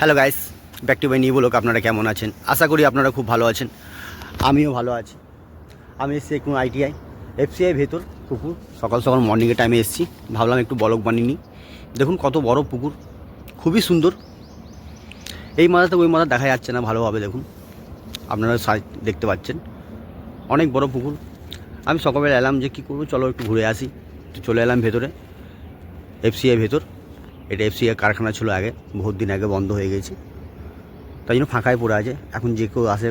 Hello guys, back to my new blog. আপনারা কেমন আছেন? আশা করি আপনারা খুব ভালো আছেন। আমিও ভালো আছি। আমি এসেছি একটু আইটিআই এফসিআই ভেতর পুকুর। সকাল সকাল মর্নিংয়ের টাইমে এসেছি, ভাবলাম একটু ব্লগ বানিয়ে নিই। দেখুন কত বড় পুকুর, খুবই সুন্দর। এই মাথাতে ওই মাথা দেখা যাচ্ছে না ভালোভাবে, দেখুন আপনারা দেখতে পাচ্ছেন অনেক বড় পুকুর। আমি সকালবেলা এলাম যে কী করবো, চলো একটু ঘুরে আসি। তো চলে এলাম ভেতরে, এফসিআই ভেতর। এটা এফসিআই কারখানা ছিল আগে, বহুত দিন আগে বন্ধ হয়ে গেছে, তাই জন্য ফাঁকায় পড়ে আছে। এখন যে কেউ আসে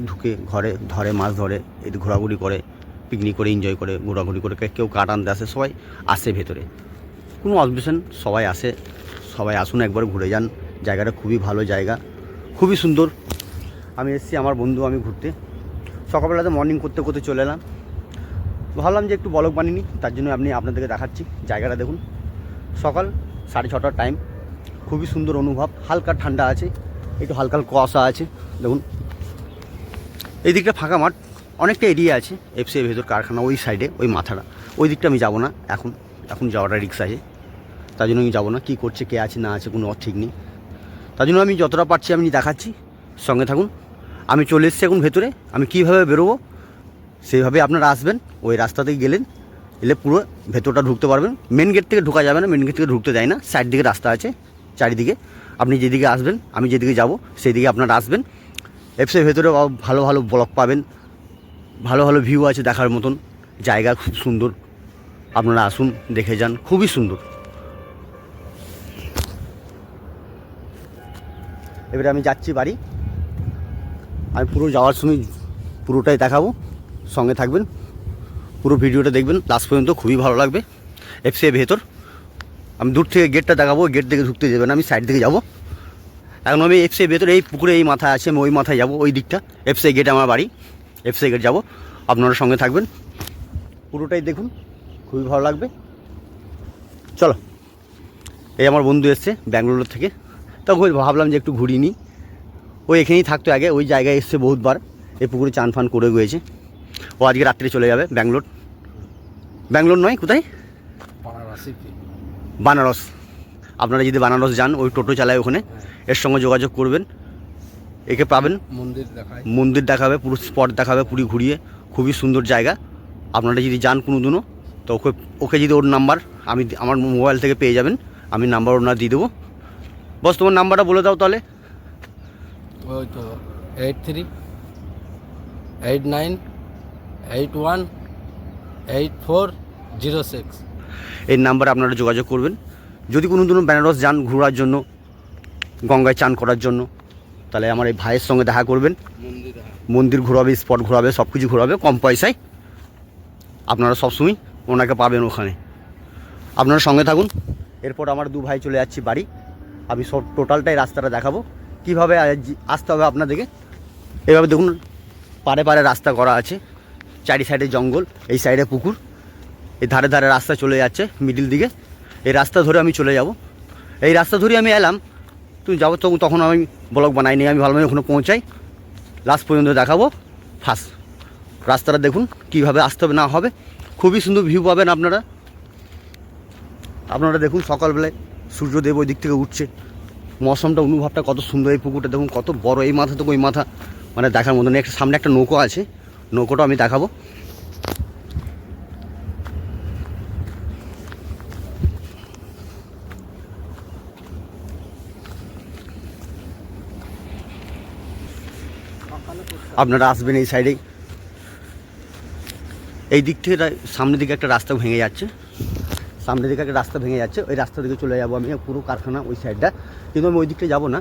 ঢুকে ঘরে ধরে, মাছ ধরে, একটু ঘোরাঘুরি করে, পিকনিক করে, এনজয় করে, ঘোরাঘুরি করে, কেউ কাঠ আনতে আসে, সবাই আসে ভেতরে, কোনো অবজেকশন, সবাই আসে। সবাই আসুন, একবার ঘুরে যান। জায়গাটা খুবই ভালো জায়গা, খুবই সুন্দর। আমি এসেছি আমার বন্ধু আমি ঘুরতে, সকালবেলাতে মর্নিং করতে করতে চলে এলাম। ভাবলাম যে একটু ব্লগ বানিয়ে নিই, তার জন্য আপনাদেরকে দেখাচ্ছি জায়গাটা। দেখুন সকাল 6:30টার টাইম, খুবই সুন্দর অনুভব। হালকা ঠান্ডা আছে, একটু হালকা কুয়াশা আছে। দেখুন এই দিকটা ফাঁকা মাঠ, অনেকটা এরিয়া আছে এফসিআই ভেতর কারখানা। ওই সাইডে ওই মাথাটা, ওই দিকটা আমি যাবো না এখন যাওয়াটা রিক্স আছে, তার জন্য আমি যাবো না। কী করছে, কে আছে না আছে, কোনো ঠিক নেই। তার জন্য আমি যতটা পারছি আমি দেখাচ্ছি, সঙ্গে থাকুন। আমি চলে এসেছি এখন ভেতরে। আমি কীভাবে বেরোবো সেইভাবে আপনারা আসবেন। ওই রাস্তাতে এলে পুরো ভেতরটা ঢুকতে পারবেন। মেন গেট থেকে ঢোকা যাবে না, মেন গেট থেকে ঢুকতে দেয় না। সাইড দিকে রাস্তা আছে, চারিদিকে। আপনি যেদিকে আসবেন, আমি যেদিকে যাব সেই দিকে আপনারা আসবেন। এফসিআই ভেতরে ভালো ভালো ব্লগ পাবেন, ভালো ভালো ভিউ আছে দেখার মতন। জায়গা খুব সুন্দর, আপনারা আসুন, দেখে যান, খুবই সুন্দর। এবারে আমি যাচ্ছি বাড়ি। আমি পুরো যাওয়ার সময় পুরোটাই দেখাবো, সঙ্গে থাকবেন, পুরো ভিডিওটা দেখবেন লাস্ট পর্যন্ত, খুবই ভালো লাগবে। এফসিআই ভেতর আমি দূর থেকে গেটটা দেখাবো, গেট থেকে ঢুকতে যাবেন, আমি সাইড থেকে যাব। এখন আমি এফসিআই ভেতরে এই পুকুরে এই মাথায় আছে, আমি ওই মাথায় যাবো, ওই দিকটা এফসিআই গেট আমার বাড়ি, এফসিআই গেট যাবো। আপনারা সঙ্গে থাকবেন, পুরোটাই দেখুন, খুবই ভালো লাগবে। চলো, এই আমার বন্ধু এসছে ব্যাঙ্গালোর থেকে, তখন ভাবলাম যে একটু ঘুরিয়ে নিই। ওই এখানেই থাকতো আগে, ওই জায়গায় এসছে বহুতবার, এই পুকুরে চান ফান করে গিয়েছে। ও আজকে রাত্রে চলে যাবে ব্যাঙ্গালোর নয়, কোথায়, বানারস। আপনারা যদি বানারস যান, ওই টোটো চালায় ওখানে, এর সঙ্গে যোগাযোগ করবেন, একে পাবেন। মন্দির দেখাবে, পুরো স্পট দেখাবে, পুরো ঘুরিয়ে। খুবই সুন্দর জায়গা। আপনারা যদি যান কোনো দিনও, তো ওকে যদি ওর নাম্বার আমার মোবাইল থেকে পেয়ে যাবেন, আমি নাম্বার ওনার দিয়ে দেবো। বস তোমার নাম্বারটা বলে দাও তাহলে। ওই তো 8389818406। এই নাম্বারে আপনারা যোগাযোগ করবেন। যদি কোনো দিনও বেনারস যান ঘোরার জন্য, গঙ্গায় চান করার জন্য, তাহলে আমার এই ভাইয়ের সঙ্গে দেখা করবেন। মন্দির ঘোরাবে, স্পট ঘোরাবে, সব কিছু ঘোরাবে কম পয়সায়। আপনারা সবসময় ওনাকে পাবেন ওখানে। আপনারা সঙ্গে থাকুন। এরপর আমার দু ভাই চলে যাচ্ছি বাড়ি। আমি সব টোটালটাই রাস্তাটা দেখাবো, কীভাবে আসতে হবে আপনাদেরকে। এভাবে দেখুন, পারে পারে রাস্তা করা আছে, চারি সাইডে জঙ্গল, এই সাইডে পুকুর, এই ধারে ধারে রাস্তা চলে যাচ্ছে মিডিল দিকে। এই রাস্তা ধরে আমি চলে যাব। এই রাস্তা ধরে আমি এলাম, তুমি যাবো তখন আমি ব্লগ বানাইনি। আমি ভালো ওখানে পৌঁছাই, লাস্ট পর্যন্ত দেখাবো। ফার্স্ট রাস্তাটা দেখুন কীভাবে আসতে হবে না হবে, খুবই সুন্দর ভিউ পাবেন আপনারা দেখুন। সকালবেলায় সূর্যদেব ওই দিক থেকে উঠছে, মৌসমটা, অনুভবটা কত সুন্দর। এই পুকুরটা দেখুন কত বড়, এই মাথা থেকে ওই মাথা, মানে দেখার মতন। একটা সামনে একটা নৌকো আছে, নৌকোটা আমি দেখাবো। আপনারা আসবেন এই সাইডেই, এই দিক থেকে সামনের দিকে একটা রাস্তা ভেঙে যাচ্ছে, ওই রাস্তা দিকে চলে যাবো আমি, পুরো কারখানা ওই সাইডটা। কিন্তু আমি ওই দিকটা যাবো না,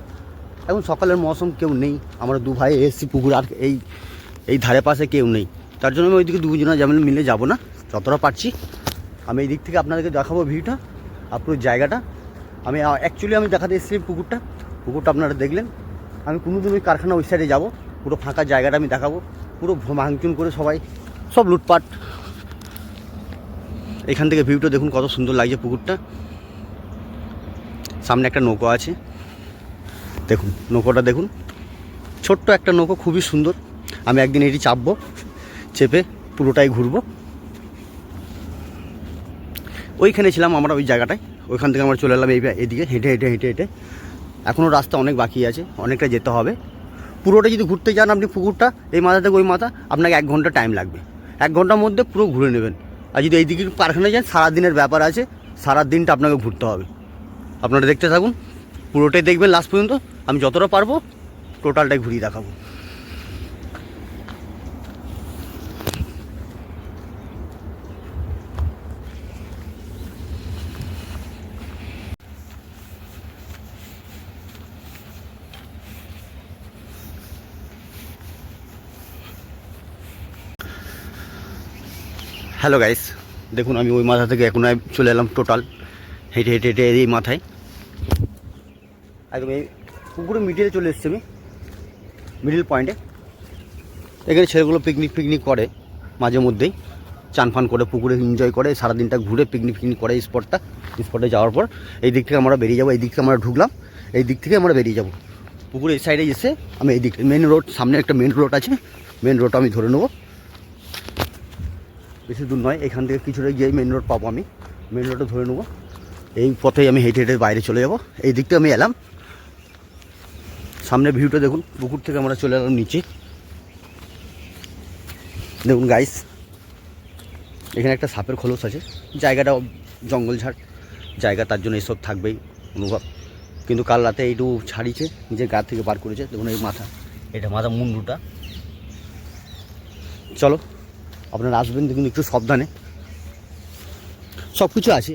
এখন সকালের মৌসুম, কেউ নেই। আমরা দু ভাই এসছি পুকুর, আর এই ধারে পাশে কেউ নেই, তার জন্য আমি ওই দিকে দুজনে যেমন মিলে যাবো না। যতটা পারছি আমি এই দিক থেকে আপনাদেরকে দেখাবো ভিউটা, আর পুরো জায়গাটা। আমি দেখাতে এসেছি পুকুরটা আপনারা দেখলেন। আমি কোনোদিন ওই কারখানা ওই সাইডে যাবো, পুরো ফাঁকা জায়গাটা আমি দেখাবো। পুরো ভাঙচুন করে সব লুটপাট। এখান থেকে ভিউটা দেখুন কত সুন্দর লাগছে পুকুরটা। সামনে একটা নৌকো আছে, দেখুন নৌকোটা দেখুন, ছোট্ট একটা নৌকো, খুবই সুন্দর। আমি একদিন এটি চাপবো, চেপে পুরোটাই ঘুরবো। ওইখানে ছিলাম আমরা, ওই জায়গাটায়। ওইখান থেকে আমরা চলে এলাম এদিকে হেঁটে হেঁটে হেঁটে হেঁটে এখনও রাস্তা অনেক বাকি আছে, অনেকটা যেতে হবে। পুরোটা যদি ঘুরতে যান আপনি পুকুরটা এই মাথা থেকে ওই মাথা, আপনাকে 1 ঘন্টা টাইম লাগবে। 1 ঘন্টার মধ্যে পুরো ঘুরে নেবেন। আর যদি এই দিকে কারখানায় যান, সারাদিনের ব্যাপার আছে, সারা দিনটা আপনাকে ঘুরতে হবে। আপনারা দেখতে থাকুন, পুরোটাই দেখবেন লাস্ট পর্যন্ত। আমি যতটা পারবো টোটালটাই ঘুরিয়ে দেখাবো। হ্যালো গাইস, দেখুন আমি ওই মাথা থেকে এখন চলে এলাম টোটাল হেঁটে হেঁটে হেঁটে এই মাথায়, একদম এই পুকুরের মিডিলে চলে এসেছি আমি, মিডিল পয়েন্টে। এখানে ছেলেগুলো পিকনিক করে মাঝে মধ্যেই, চান ফান করে পুকুরে এনজয় করে, সারাদিনটা ঘুরে পিকনিক করে। স্পটে যাওয়ার পর এই দিক থেকে আমরা বেরিয়ে যাবো। এই দিক থেকে আমরা ঢুকলাম, এই দিক থেকে আমরা বেরিয়ে যাবো পুকুরের এই সাইডে এসে। আমি এই দিক মেন রোড, সামনে একটা মেন রোড আছে, মেন রোডটা আমি ধরে নেবো। বেশি দূর নয়, এখান থেকে কিছুটা গিয়ে মেন রোড পাবো। আমি মেন রোডটা ধরে নেবো, এই পথেই আমি হেঁটে হেঁটে বাইরে চলে যাবো। এই দিকটা আমি এলাম, সামনে ভিউটা দেখুন। পুকুর থেকে আমরা চলে এলাম নিচে, দেখুন গাইস। এখানে একটা সাপের খোলস আছে, জায়গাটা জঙ্গল ঝাড় জায়গা, তার জন্য এইসব থাকবেই অনুভব। কিন্তু কাল রাতে এইটু ছাড়িয়েছে, নিজের গা থেকে বার করেছে। দেখুন এই মাথা, এটা মাথা মুন্ডুটা। চলো আপনারা আসবেন, দেখুন একটু সাবধানে। সব কিছু আছে,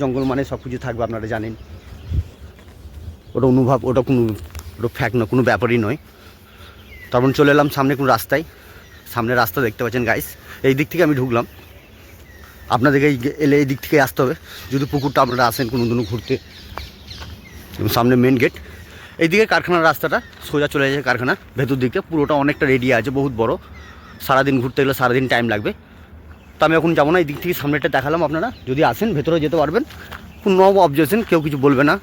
জঙ্গল মানে সব কিছু থাকবে, আপনারা জানেন। ওটা অনুভব, ওটা ফ্যাক্ট না, কোনো ব্যাপারই নয়। তারপর চলে এলাম সামনে কোনো রাস্তায়, সামনে রাস্তা দেখতে পাচ্ছেন গাইস। এই দিক থেকে আমি ঢুকলাম, আপনাদেরকে এলে এই দিক থেকে আসতে হবে যদি পুকুরটা আপনারা আসেন কোনো দিনও ঘুরতে। সামনে মেন গেট, এইদিকে কারখানার রাস্তাটা সোজা চলে যায় কারখানা ভেতর দিকে। পুরোটা অনেকটা রেডি আছে, বহুত বড়। সারাদিন ঘুরতে গেলে সারাদিন টাইম লাগবে। তো আমি এখন যাবো না, এই দিক থেকে সামনেটা দেখালাম। আপনারা যদি আসেন ভেতরে যেতে পারবেন, কোনো নো অবজেকশন, কেউ কিছু বলবে না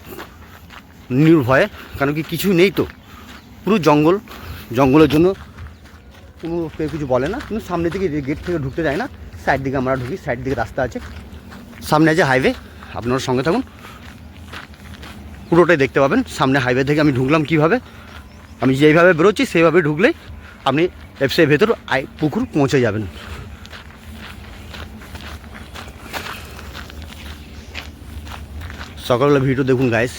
নির্ভয়ে, কারণ কি কিছুই নেই তো, পুরো জঙ্গলের জন্য কোনো কেউ কিছু বলে না। কিন্তু সামনে থেকে গেট থেকে ঢুকতে যায় না, সাইড দিকে আমরা ঢুকি, সাইড দিকে রাস্তা আছে, সামনে আছে হাইওয়ে। আপনারা সঙ্গে থাকুন, পুরোটাই দেখতে পাবেন। সামনে হাইওয়ে থেকে আমি ঢুকলাম কীভাবে, আমি যেইভাবে বেরোচ্ছি সেইভাবে ঢুকলেই আপনি এফসিআই ভেতর পুকুর পৌঁছে যাবেন। সকালবেলা ভিডিও দেখুন গাইস,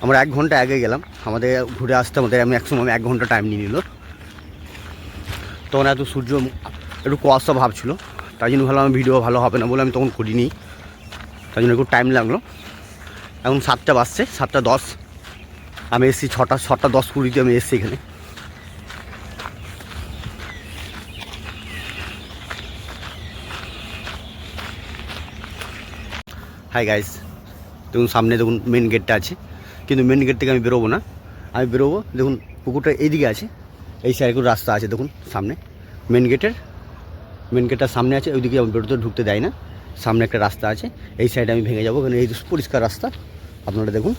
আমরা 1 ঘন্টা আগে গেলাম, আমাদের ঘুরে আসতে আমাদের ম্যাক্সিমাম 1 ঘন্টা টাইম নিয়ে নিল। তখন এত সূর্য একটু কুয়াশা ভাব ছিল, তাই জন্য ভালো, আমি ভিডিও ভালো হবে না বলে আমি তখন করিনি, তাই জন্য একটু টাইম লাগলো। এখন 7টা বাজছে, 7টা 10, আমি এসেছি 6টা 10-20 আমি এসেছি এখানে। হাই গাইস, দেখুন সামনে দেখুন মেন গেটটা আছে, কিন্তু মেন গেট থেকে আমি বেরোবো না। আমি বেরোবো, দেখুন পুকুরটা এইদিকে আছে, এই সাইডে কোনো রাস্তা আছে, দেখুন সামনে মেন গেটটার সামনে আছে, ওইদিকে আমি বেরোতে ঢুকতে দেয় না। সামনে একটা রাস্তা আছে, এই সাইডে আমি ভেঙে যাবো, ওখানে এই পরিষ্কার রাস্তা। আপনারা দেখুন,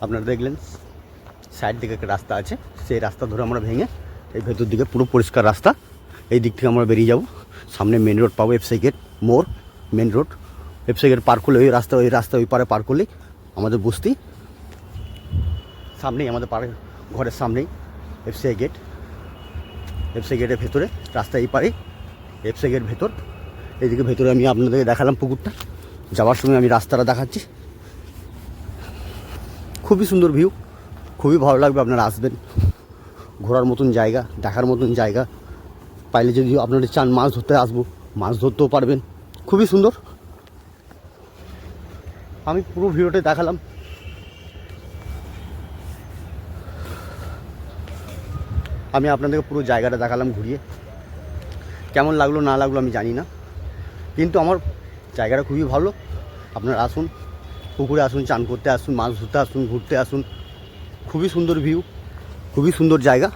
আপনারা দেখলেন সাইড দিকে একটা রাস্তা আছে, সেই রাস্তা ধরে আমরা ভেঙে এই ভেতর দিকে পুরো পরিষ্কার রাস্তা, এই দিক থেকে আমরা বেরিয়ে যাব। সামনে মেন রোড পাবো, এফসিআই গেট মোড়, মেন রোড। এফসিআই গেট পার করলে ওই রাস্তা ওই পারে পার করলেই আমাদের বস্তি, সামনেই আমাদের ঘরের সামনেই এফসিআই গেট। এফসিআই গেটের ভেতরে রাস্তা এই পারে, এফসিআই গেট ভেতর। এইদিকে ভেতরে আমি আপনাদেরকে দেখালাম পুকুরটা, যাওয়ার সময় আমি রাস্তাটা দেখাচ্ছি। খুবই সুন্দর ভিউ, খুবই ভালো লাগবে, আপনারা আসবেন। ঘোরার মতন জায়গা, দেখার মতন জায়গা। পাইলে যদি আপনারা চান মাছ ধরতে আসবো, মাছ ধরতেও পারবেন, খুবই সুন্দর। আমি পুরো ভিডিওটা দেখালাম। আমি আপনাদেরকে পুরো জায়গাটা দেখালাম ঘুরিয়ে। কেমন লাগলো না লাগলো আমি জানি না, কিন্তু আমার জায়গাটা খুবই ভালো। আপনারা আসুন, পুকুরে আসুন, চান করতে আসুন, মাছ ধরতে আসুন, ঘুরতে আসুন। খুবই সুন্দর ভিউ, খুবই সুন্দর জায়গা।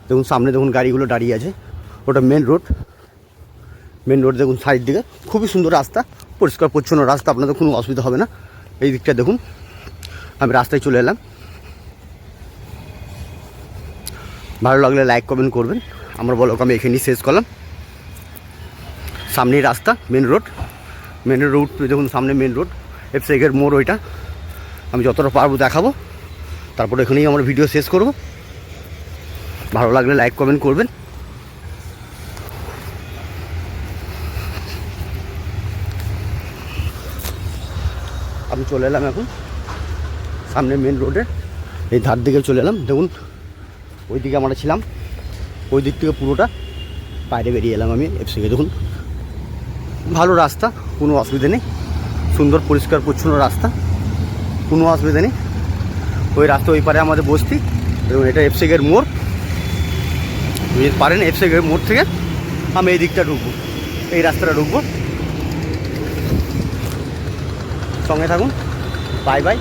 দেখুন সামনে দেখুন গাড়িগুলো দাঁড়িয়ে আছে, ওটা মেন রোড। দেখুন সাইড দিকে খুবই সুন্দর রাস্তা, পরিষ্কার পরিচ্ছন্ন রাস্তা, আপনাদের কোনো অসুবিধা হবে না। এই দিকটা দেখুন, আমি রাস্তায় চলে এলাম। ভালো লাগলে লাইক কমেন্ট করবেন। আমার ব্লগ আমি এখানেই শেষ করলাম। সামনেই রাস্তা, মেন রোড দেখুন, সামনে মেন রোড, এফসিআইয়ের মোড় ওইটা। আমি যতটা পারবো দেখাবো, তারপর এখানেই আমার ভিডিও শেষ করব। ভালো লাগলে লাইক কমেন্ট করবেন। আমি চলে এলাম এখন সামনে মেন রোডে, এই ধার দিকে চলে এলাম। দেখুন ওই দিকে আমরা ছিলাম, ওই দিক থেকে পুরোটা বাইরে বেরিয়ে এলাম আমি এফসিকে। দেখুন ভালো রাস্তা, কোনো অসুবিধা নেই, সুন্দর পরিষ্কার পরিচ্ছন্ন রাস্তা, কোনো অসুবিধা নেই। ওই রাস্তা ওই পারে আমাদের বস্তি, এবং এটা এফসিকের মোড়। পারেন এফসিকের মোড় থেকে আমি এই দিকটা ঢুকবো, এই রাস্তাটা ঢুকবো। সঙ্গে থাকুন, বাই বাই।